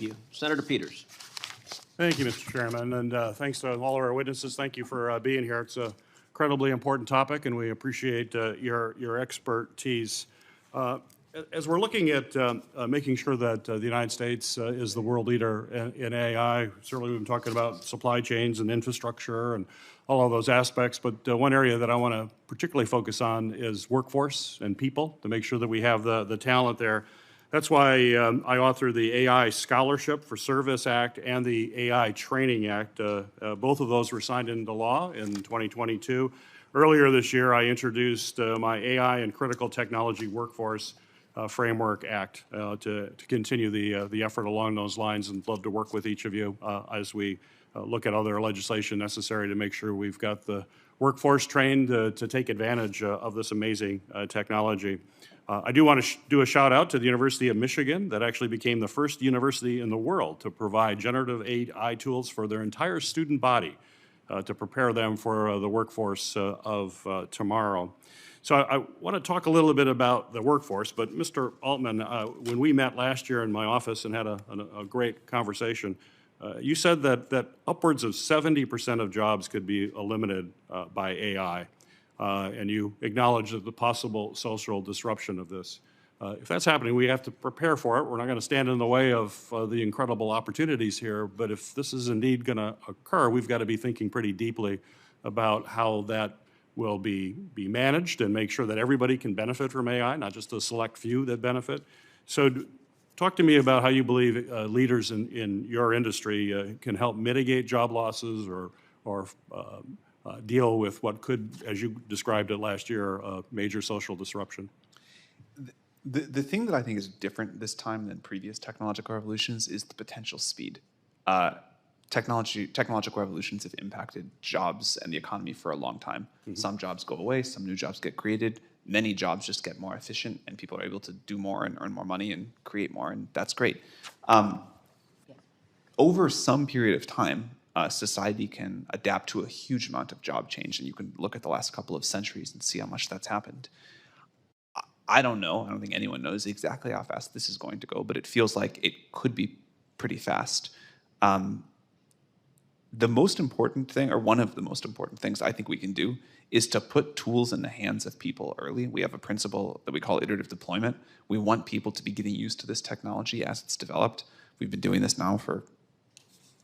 you. Senator Peters. Thank you, Mr. Chairman, and thanks to all of our witnesses. Thank you for being here. It's an incredibly important topic, and we appreciate your expertise. As we're looking at making sure that the United States is the world leader in AI, certainly we've been talking about supply chains and infrastructure and all of those aspects, but one area that I want to particularly focus on is workforce and people, to make sure that we have the talent there. That's why I authored the AI Scholarship for Service Act and the AI Training Act. Both of those were signed into law in 2022. Earlier this year, I introduced my AI and Critical Technology Workforce Framework Act to continue the effort along those lines, and love to work with each of you as we look at other legislation necessary to make sure we've got the workforce trained to take advantage of this amazing technology. I do want to do a shout out to the University of Michigan that actually became the first university in the world to provide generative AI tools for their entire student body to prepare them for the workforce of tomorrow. So I want to talk a little bit about the workforce, but Mr. Altman, when we met last year in my office and had a great conversation, you said that upwards of 70% of jobs could be eliminated by AI. And you acknowledge the possible social disruption of this. If that's happening, we have to prepare for it. We're not going to stand in the way of the incredible opportunities here, but if this is indeed going to occur, we've got to be thinking pretty deeply about how that will be managed and make sure that everybody can benefit from AI, not just a select few that benefit. So talk to me about how you believe leaders in your industry can help mitigate job losses or deal with what could, as you described it last year, major social disruption. The thing that I think is different this time than previous technological revolutions is the potential speed. Technological revolutions have impacted jobs and the economy for a long time. Mm-hmm. Some jobs go away, some new jobs get created, many jobs just get more efficient and people are able to do more and earn more money and create more, and that's great. Over some period of time, society can adapt to a huge amount of job change, and you can look at the last couple of centuries and see how much that's happened. I don't know. I don't think anyone knows exactly how fast this is going to go, but it feels like it could be pretty fast. The most important thing, or one of the most important things I think we can do, is to put tools in the hands of people early. We have a principle that we call iterative deployment. We want people to be getting used to this technology as it's developed. We've been doing this now for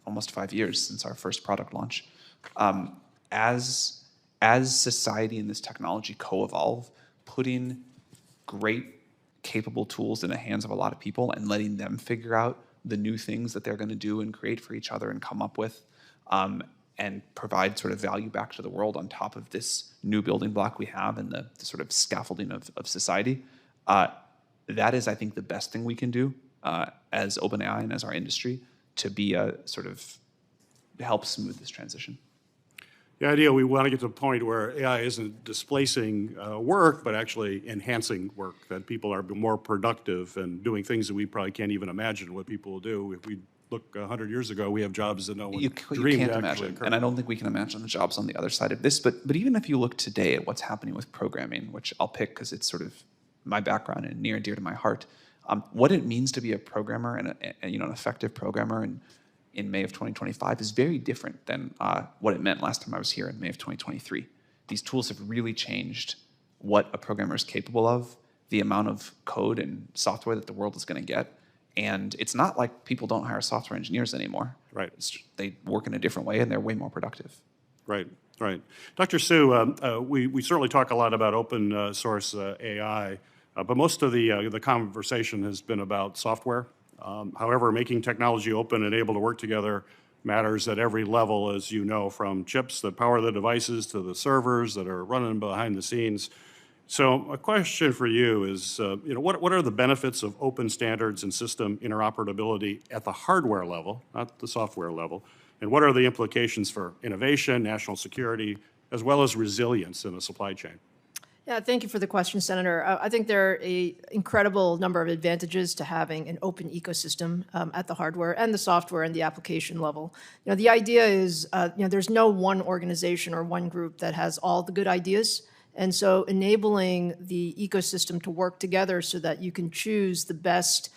almost 5 years since our first product launch. As society and this technology co-evolve, putting great, capable tools in the hands of a lot of people and letting them figure out the new things that they're going to do and create for each other and come up with, and provide sort of value back to the world on top of this new building block we have and the sort of scaffolding of society. That is, I think, the best thing we can do as OpenAI and as our industry to be a sort of help smooth this transition. The idea, we want to get to the point where AI isn't displacing work, but actually enhancing work, that people are more productive and doing things that we probably can't even imagine what people will do. If we look 100 years ago, we have jobs that no one dreamed can't imagine, and I don't think we can imagine the jobs on the other side of this, but even if you look today at what's happening with programming, which I'll pick because it's sort of my background and near and dear to my heart, what it means to be a programmer and an effective programmer in May of 2025 is very different than what it meant last time I was here in May of 2023. These tools have really changed what a programmer is capable of, the amount of code and software that the world is going to get. And it's not like people don't hire software engineers anymore. Right. They work in a different way and they're way more productive. Right, right. Dr. Su, we certainly talk a lot about open source AI, but most of the conversation has been about software. However, making technology open and able to work together matters at every level, as you know, from chips that power the devices to the servers that are running behind the scenes. So a question for you is, what are the benefits of open standards and system interoperability at the hardware level, not the software level? And what are the implications for innovation, national security, as well as resilience in the supply chain? Yeah, thank you for the question, Senator. I think there are an incredible number of advantages to having an open ecosystem at the hardware and the software and the application level. The idea is, there's no one organization or one group that has all the good ideas. And so enabling the ecosystem to work together so that you can choose the best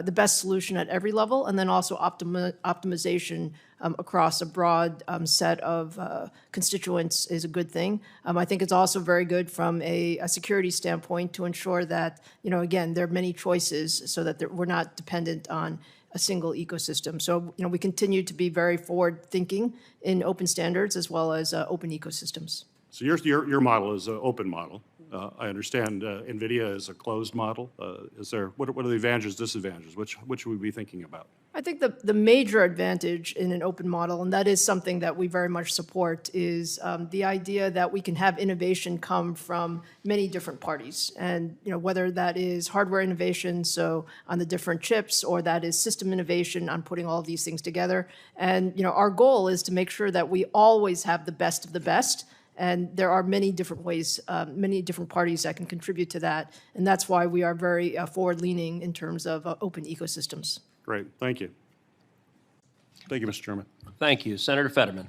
the best solution at every level, and then also optimization across a broad set of constituents is a good thing. I think it's also very good from a security standpoint to ensure that, again, there are many choices so that we're not dependent on a single ecosystem. So, we continue to be very forward-thinking in open standards as well as open ecosystems. So your model is an open model. I understand NVIDIA is a closed model. What are the advantages, disadvantages? Which should we be thinking about? I think the major advantage in an open model, and that is something that we very much support, is the idea that we can have innovation come from many different parties. And whether that is hardware innovation, so on the different chips, or that is system innovation on putting all of these things together. And our goal is to make sure that we always have the best of the best. And there are many different ways, many different parties that can contribute to that. And that's why we are very forward-leaning in terms of open ecosystems. Great, thank you. Thank you, Mr. Chairman. Thank you. Senator Fetterman.